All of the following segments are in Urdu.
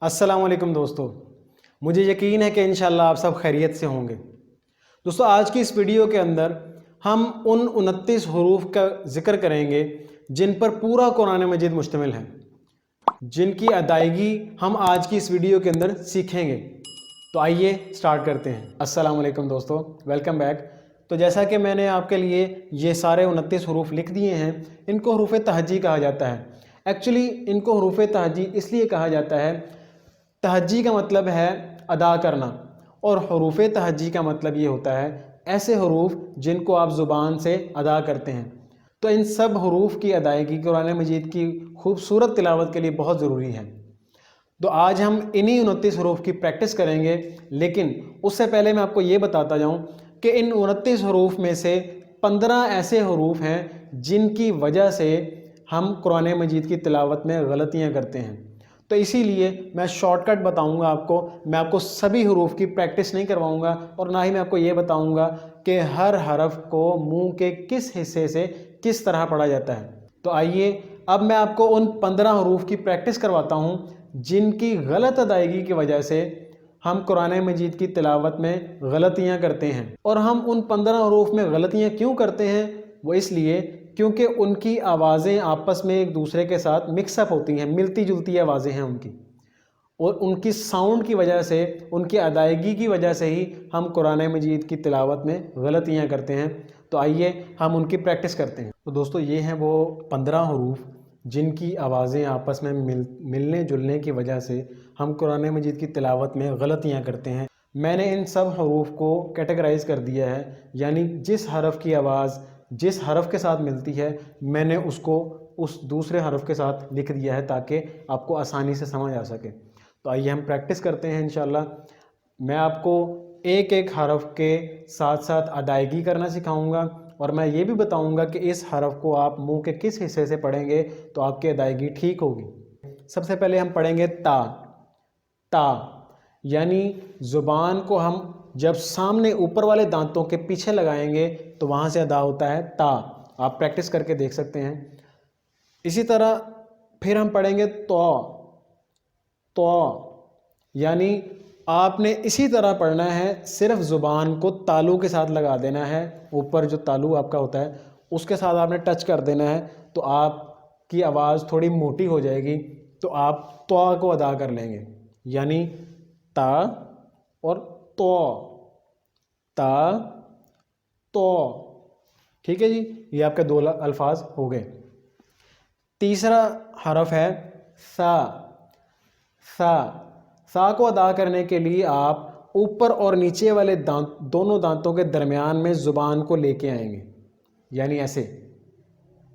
السلام علیکم دوستو، مجھے یقین ہے کہ انشاءاللہ آپ سب خیریت سے ہوں گے۔ دوستو آج کی اس ویڈیو کے اندر ہم ان 29 حروف کا ذکر کریں گے جن پر پورا قرآن مجید مشتمل ہے، جن کی ادائیگی ہم آج کی اس ویڈیو کے اندر سیکھیں گے۔ تو آئیے سٹارٹ کرتے ہیں۔ السلام علیکم دوستو، ویلکم بیک۔ تو جیسا کہ میں نے آپ کے لیے یہ سارے 29 حروف لکھ دیے ہیں، ان کو حروف تہجی کہا جاتا ہے۔ ایکچولی ان کو حروف تہجی اس لیے کہا جاتا ہے، تہجی کا مطلب ہے ادا کرنا، اور حروف تہجی کا مطلب یہ ہوتا ہے ایسے حروف جن کو آپ زبان سے ادا کرتے ہیں۔ تو ان سب حروف کی ادائیگی قرآن مجید کی خوبصورت تلاوت کے لیے بہت ضروری ہے۔ تو آج ہم انہی 29 حروف کی پریکٹس کریں گے، لیکن اس سے پہلے میں آپ کو یہ بتاتا جاؤں کہ ان 29 حروف میں سے 15 ایسے حروف ہیں جن کی وجہ سے ہم قرآن مجید کی تلاوت میں غلطیاں کرتے ہیں۔ تو اسی لیے میں شارٹ کٹ بتاؤں گا آپ کو، میں آپ کو سبھی حروف کی پریکٹس نہیں کرواؤں گا، اور نہ ہی میں آپ کو یہ بتاؤں گا کہ ہر حرف کو منہ کے کس حصے سے کس طرح پڑھا جاتا ہے۔ تو آئیے اب میں آپ کو ان 15 حروف کی پریکٹس کرواتا ہوں جن کی غلط ادائیگی کی وجہ سے ہم قرآن مجید کی تلاوت میں غلطیاں کرتے ہیں۔ اور ہم ان 15 حروف میں غلطیاں کیوں کرتے ہیں؟ وہ اس لیے کیونکہ ان کی آوازیں آپس میں ایک دوسرے کے ساتھ مکس اپ ہوتی ہیں، ملتی جلتی آوازیں ہیں ان کی، اور ان کی ساؤنڈ کی وجہ سے، ان کی ادائیگی کی وجہ سے ہی ہم قرآن مجید کی تلاوت میں غلطیاں کرتے ہیں۔ تو آئیے ہم ان کی پریکٹس کرتے ہیں۔ تو دوستو یہ ہیں وہ 15 حروف جن کی آوازیں آپس میں ملنے جلنے کی وجہ سے ہم قرآن مجید کی تلاوت میں غلطیاں کرتے ہیں۔ میں نے ان سب حروف کو کیٹیگرائز کر دیا ہے، یعنی جس حرف کی آواز جس حرف کے ساتھ ملتی ہے میں نے اس کو اس دوسرے حرف کے ساتھ لکھ دیا ہے تاکہ آپ کو آسانی سے سمجھ آ سکے۔ تو آئیے ہم پریکٹس کرتے ہیں انشاءاللہ۔ میں آپ کو ایک ایک حرف کے ساتھ ساتھ ادائیگی کرنا سکھاؤں گا، اور میں یہ بھی بتاؤں گا کہ اس حرف کو آپ منہ کے کس حصے سے پڑھیں گے تو آپ کی ادائیگی ٹھیک ہوگی۔ سب سے پہلے ہم پڑھیں گے تا۔ تا یعنی زبان کو ہم جب سامنے اوپر والے دانتوں کے پیچھے لگائیں گے تو وہاں سے ادا ہوتا ہے تا۔ آپ پریکٹس کر کے دیکھ سکتے ہیں۔ اسی طرح پھر ہم پڑھیں گے تو۔ تو یعنی آپ نے اسی طرح پڑھنا ہے، صرف زبان کو تالو کے ساتھ لگا دینا ہے، اوپر جو تالو آپ کا ہوتا ہے اس کے ساتھ آپ نے ٹچ کر دینا ہے، تو آپ کی آواز تھوڑی موٹی ہو جائے گی، تو آپ تو کو ادا کر لیں گے، یعنی تا اور تو، تا تو۔ ٹھیک ہے جی، یہ آپ کے 2 الفاظ ہو گئے۔ تیسرا حرف ہے سا۔ سا۔ سا کو ادا کرنے کے لیے آپ اوپر اور نیچے والے دونوں دانتوں کے درمیان میں زبان کو لے کے آئیں گے، یعنی ایسے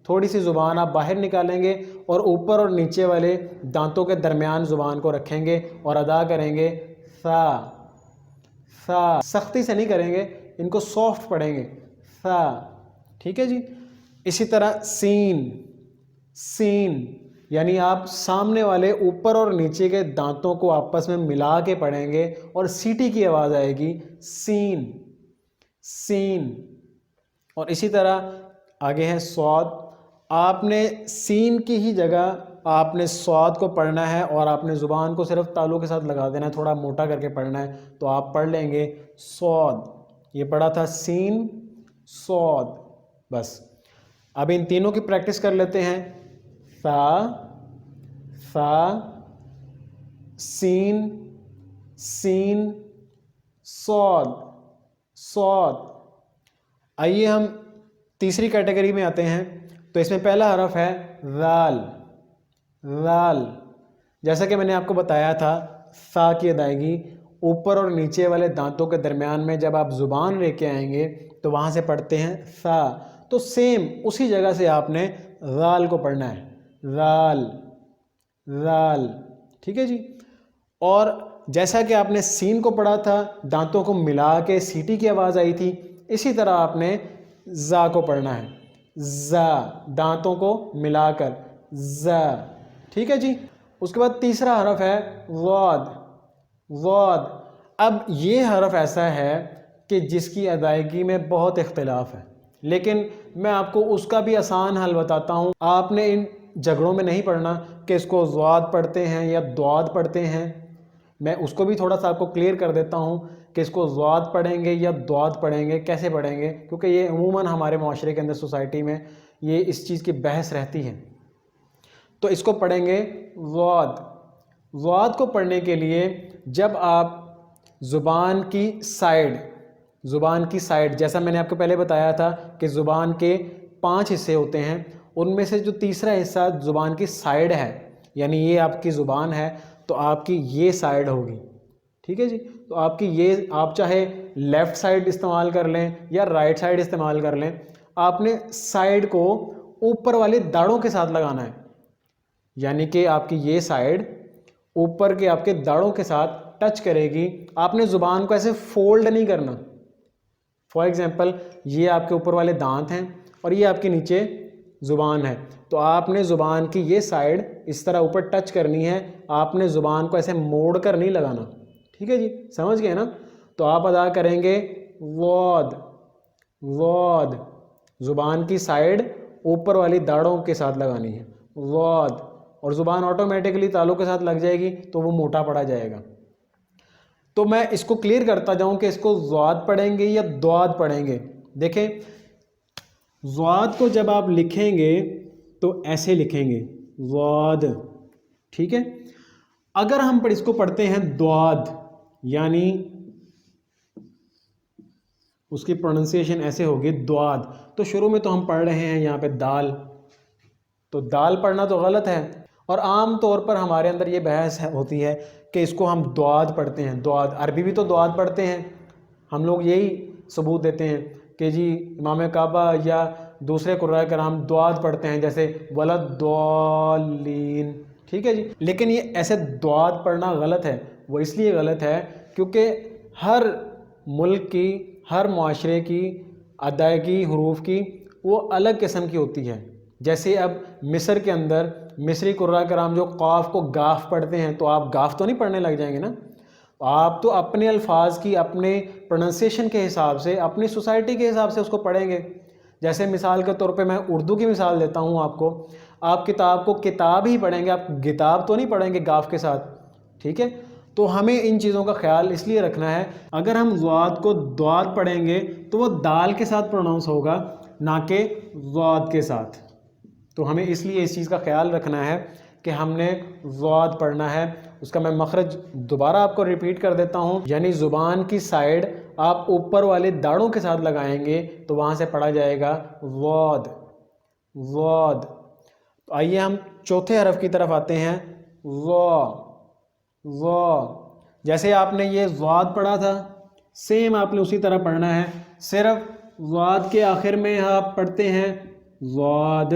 تھوڑی سی زبان آپ باہر نکالیں گے اور اوپر اور نیچے والے دانتوں کے درمیان زبان کو رکھیں گے اور ادا کریں گے سا۔ سا سختی سے نہیں کریں گے، ان کو سافٹ پڑھیں گے، سا۔ ٹھیک ہے جی۔ اسی طرح سین۔ سین یعنی آپ سامنے والے اوپر اور نیچے کے دانتوں کو آپس میں ملا کے پڑھیں گے اور سیٹی کی آواز آئے گی، سین۔ سین۔ اور اسی طرح آگے ہے صاد۔ آپ نے سین کی ہی جگہ آپ نے صاد کو پڑھنا ہے، اور آپ نے زبان کو صرف تالو کے ساتھ لگا دینا ہے، تھوڑا موٹا کر کے پڑھنا ہے، تو آپ پڑھ لیں گے صاد۔ یہ پڑھا تھا سین، صاد، بس۔ اب ان تینوں کی پریکٹس کر لیتے ہیں۔ سا، سا، سین، سین، صاد، صاد۔ آئیے ہم تیسری کیٹیگری میں آتے ہیں۔ تو اس میں پہلا حرف ہے ذال۔ ذال جیسا کہ میں نے آپ کو بتایا تھا، سا کی ادائیگی اوپر اور نیچے والے دانتوں کے درمیان میں جب آپ زبان لے کے آئیں گے تو وہاں سے پڑھتے ہیں سا، تو سیم اسی جگہ سے آپ نے ذال کو پڑھنا ہے، ذال، ذال۔ ٹھیک ہے جی۔ اور جیسا کہ آپ نے سین کو پڑھا تھا، دانتوں کو ملا کے سیٹی کی آواز آئی تھی، اسی طرح آپ نے زا کو پڑھنا ہے، زا، دانتوں کو ملا کر، زا۔ ٹھیک ہے جی۔ اس کے بعد تیسرا حرف ہے ضاد۔ ضاد۔ اب یہ حرف ایسا ہے کہ جس کی ادائیگی میں بہت اختلاف ہے، لیکن میں آپ کو اس کا بھی آسان حل بتاتا ہوں۔ آپ نے ان جھگڑوں میں نہیں پڑھنا کہ اس کو ضاد پڑھتے ہیں یا دواد پڑھتے ہیں، میں اس کو بھی تھوڑا سا آپ کو کلیئر کر دیتا ہوں کہ اس کو ضاد پڑھیں گے یا دواد پڑھیں گے، کیسے پڑھیں گے، کیونکہ یہ عموماً ہمارے معاشرے کے اندر سوسائٹی میں یہ اس چیز کی بحث رہتی ہے۔ تو اس کو پڑھیں گے ضاد۔ ضاد کو پڑھنے کے لیے جب آپ زبان کی سائیڈ جیسا میں نے آپ کو پہلے بتایا تھا کہ زبان کے 5 حصے ہوتے ہیں، ان میں سے جو تیسرا حصہ زبان کی سائیڈ ہے، یعنی یہ آپ کی زبان ہے تو آپ کی یہ سائیڈ ہوگی، ٹھیک ہے جی۔ تو آپ کی یہ، آپ چاہے لیفٹ سائیڈ استعمال کر لیں یا رائٹ سائیڈ استعمال کر لیں، آپ نے سائیڈ کو اوپر والے داڑوں کے ساتھ لگانا ہے، یعنی کہ آپ کی یہ سائیڈ اوپر کے آپ کے داڑوں کے ساتھ ٹچ کرے گی۔ آپ نے زبان کو ایسے فولڈ نہیں کرنا۔ فار ایگزامپل یہ آپ کے اوپر والے دانت ہیں اور یہ آپ کے نیچے زبان ہے، تو آپ نے زبان کی یہ سائیڈ اس طرح اوپر ٹچ کرنی ہے، آپ نے زبان کو ایسے موڑ کر نہیں لگانا، ٹھیک ہے جی، سمجھ گئے نا؟ تو آپ ادا کریں گے واد۔ واد زبان کی سائیڈ اوپر والی داڑوں کے ساتھ لگانی ہے، واد، اور زبان آٹومیٹکلی تالوں کے ساتھ لگ جائے گی تو وہ موٹا پڑا جائے گا۔ تو میں اس کو کلیئر کرتا جاؤں کہ اس کو ضاد پڑھیں گے یا دواد پڑھیں گے۔ دیکھیں ضاد کو جب آپ لکھیں گے تو ایسے لکھیں گے ضاد، ٹھیک ہے۔ اگر ہم اس کو پڑھتے ہیں دواد، یعنی اس کی پروننسیشن ایسے ہوگی دواد، تو شروع میں تو ہم پڑھ رہے ہیں یہاں پہ دال، تو دال پڑھنا تو غلط ہے، اور عام طور پر ہمارے اندر یہ بحث ہوتی ہے کہ اس کو ہم دواد پڑھتے ہیں، دواد، عربی بھی تو دواد پڑھتے ہیں، ہم لوگ یہی ثبوت دیتے ہیں کہ جی امام کعبہ یا دوسرے قراء کرام دواد پڑھتے ہیں، جیسے ولدالین، ٹھیک ہے جی۔ لیکن یہ ایسے دواد پڑھنا غلط ہے، وہ اس لیے غلط ہے کیونکہ ہر ملک کی، ہر معاشرے کی ادائیگی حروف کی وہ الگ قسم کی ہوتی ہے۔ جیسے اب مصر کے اندر مصری قراء کرام جو قاف کو گاف پڑھتے ہیں، تو آپ گاف تو نہیں پڑھنے لگ جائیں گے نا، آپ تو اپنے الفاظ کی، اپنے پروننسیشن کے حساب سے، اپنی سوسائٹی کے حساب سے اس کو پڑھیں گے۔ جیسے مثال کے طور پہ میں اردو کی مثال دیتا ہوں آپ کو، آپ کتاب کو کتاب ہی پڑھیں گے، آپ کتاب تو نہیں پڑھیں گے گاف کے ساتھ، ٹھیک ہے۔ تو ہمیں ان چیزوں کا خیال اس لیے رکھنا ہے، اگر ہم ضاد کو دواد پڑھیں گے تو وہ دال کے ساتھ پروناؤنس ہوگا، نہ کہ ضاد کے ساتھ۔ تو ہمیں اس لیے اس چیز کا خیال رکھنا ہے کہ ہم نے ضاد پڑھنا ہے۔ اس کا میں مخرج دوبارہ آپ کو ریپیٹ کر دیتا ہوں، یعنی زبان کی سائیڈ آپ اوپر والے داڑوں کے ساتھ لگائیں گے تو وہاں سے پڑھا جائے گا ضاد، ضاد۔ تو آئیے ہم چوتھے حرف کی طرف آتے ہیں، ضا، ضا۔ جیسے آپ نے یہ ضاد پڑھا تھا، سیم آپ نے اسی طرح پڑھنا ہے، صرف ضاد کے آخر میں آپ پڑھتے ہیں ضاد،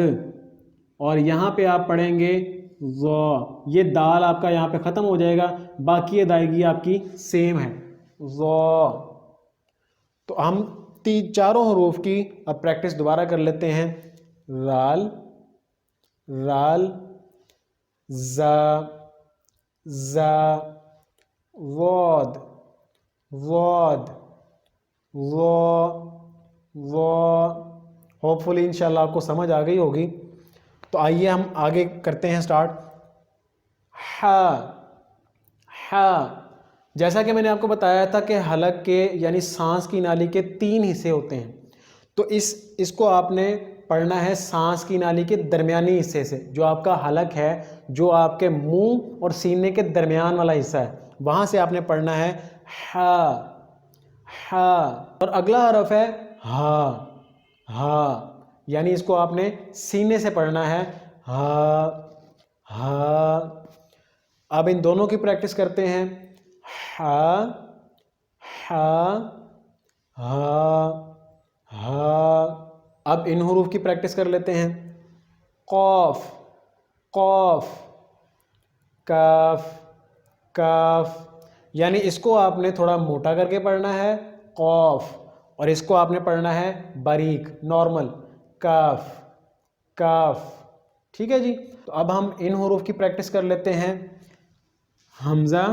اور یہاں پہ آپ پڑھیں گے ضا، یہ دال آپ کا یہاں پہ ختم ہو جائے گا، باقی ادائیگی آپ کی سیم ہے، ضا۔ تو ہم چاروں حروف کی اب پریکٹس دوبارہ کر لیتے ہیں، رال، رال، زا، زا، واد، واد، وا، وا۔ ہوپ فلی انشاءاللہ آپ کو سمجھ آ گئی ہوگی۔ تو آئیے ہم آگے کرتے ہیں سٹارٹ، ہا، ہا۔ جیسا کہ میں نے آپ کو بتایا تھا کہ حلق کے یعنی سانس کی نالی کے 3 حصے ہوتے ہیں، تو اس کو آپ نے پڑھنا ہے سانس کی نالی کے درمیانی حصے سے، جو آپ کا حلق ہے، جو آپ کے منہ اور سینے کے درمیان والا حصہ ہے، وہاں سے آپ نے پڑھنا ہے ہا، ہا۔ اور اگلا حرف ہے ہا، ہا، یعنی اس کو آپ نے سینے سے پڑھنا ہے، ہا، ہا۔ اب ان دونوں کی پریکٹس کرتے ہیں، ہا، ہا، ہا، ہا۔ اب ان حروف کی پریکٹس کر لیتے ہیں، قاف، قاف، کاف، کاف، یعنی اس کو آپ نے تھوڑا موٹا کر کے پڑھنا ہے قاف، اور اس کو آپ نے پڑھنا ہے باریک نارمل، کاف، کاف، ٹھیک ہے جی۔ تو اب ہم ان حروف کی پریکٹس کر لیتے ہیں، حمزہ،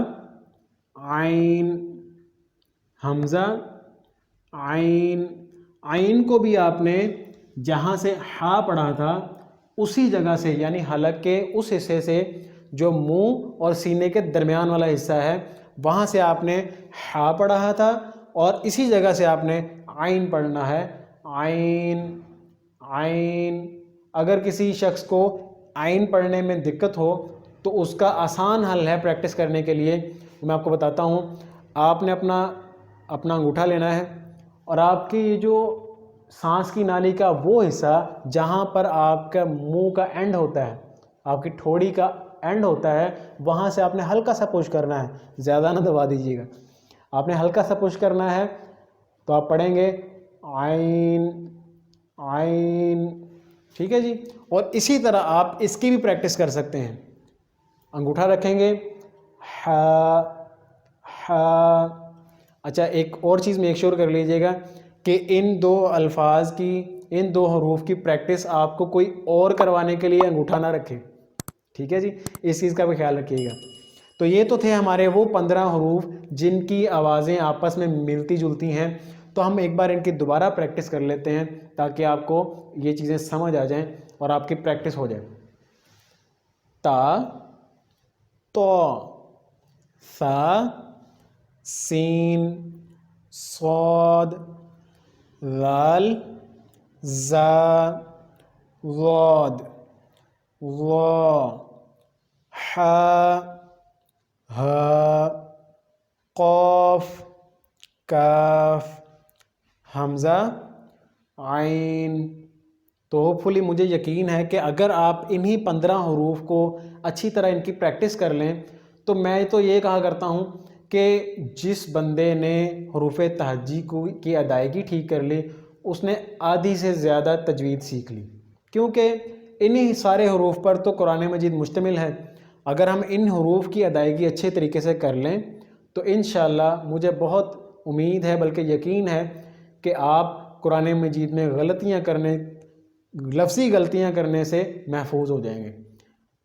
عین، حمزہ، عین۔ عین کو بھی آپ نے جہاں سے ہا پڑھا تھا اسی جگہ سے یعنی حلق کے اس حصے سے جو منہ اور سینے کے درمیان والا حصہ ہے وہاں سے آپ نے ہا پڑھا تھا اور اسی جگہ سے آپ نے عین پڑھنا ہے، عین عین۔ اگر کسی شخص کو عین پڑھنے میں دقت ہو تو اس کا آسان حل ہے پریکٹس کرنے کے لیے، میں آپ کو بتاتا ہوں۔ آپ نے اپنا انگوٹھا لینا ہے اور آپ کی یہ جو سانس کی نالی کا وہ حصہ جہاں پر آپ کا منہ کا اینڈ ہوتا ہے، آپ کی ٹھوڑی کا اینڈ ہوتا ہے، وہاں سے آپ نے ہلکا سا پش کرنا ہے، زیادہ نہ دبا دیجیے گا، آپ نے ہلکا سا پش کرنا ہے۔ تو آپ پڑھیں گے عین عین، ٹھیک ہے جی۔ اور اسی طرح آپ اس کی بھی پریکٹس کر سکتے ہیں۔ انگوٹھا رکھیں گے، ہا ہا۔ اچھا ایک اور چیز میک شور کر لیجئے گا کہ ان دو الفاظ کی، ان دو حروف کی پریکٹس آپ کو کوئی اور کروانے کے لیے انگوٹھا نہ رکھے، ٹھیک ہے جی، اس چیز کا بھی خیال رکھیے گا۔ تو یہ تو تھے ہمارے وہ 15 حروف جن کی آوازیں آپس میں ملتی جلتی ہیں۔ تو ہم ایک بار ان کی دوبارہ پریکٹس کر لیتے ہیں تاکہ آپ کو یہ چیزیں سمجھ آ جائیں اور آپ کی پریکٹس ہو جائے۔ تا، تو، ثا، سین، صاد، ذال، زا، ضاد، ظا، حا، ہا، قاف، کاف، حمزہ، عین۔ تو ہوپفلی مجھے یقین ہے کہ اگر آپ انہی 15 حروف کو اچھی طرح ان کی پریکٹس کر لیں تو میں تو یہ کہا کرتا ہوں کہ جس بندے نے حروف تہجی کی ادائیگی ٹھیک کر لی اس نے آدھی سے زیادہ تجوید سیکھ لی، کیونکہ انہی سارے حروف پر تو قرآن مجید مشتمل ہے۔ اگر ہم ان حروف کی ادائیگی اچھے طریقے سے کر لیں تو انشاءاللہ مجھے بہت امید ہے بلکہ یقین ہے کہ آپ قرآن مجید میں لفظی غلطیاں کرنے سے محفوظ ہو جائیں گے۔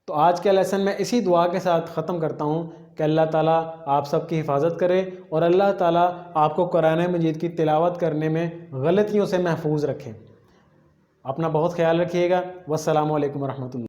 تو آج کا لیسن میں اسی دعا کے ساتھ ختم کرتا ہوں کہ اللہ تعالیٰ آپ سب کی حفاظت کرے اور اللہ تعالیٰ آپ کو قرآن مجید کی تلاوت کرنے میں غلطیوں سے محفوظ رکھے۔ اپنا بہت خیال رکھیے گا۔ والسلام علیکم ورحمۃ اللہ۔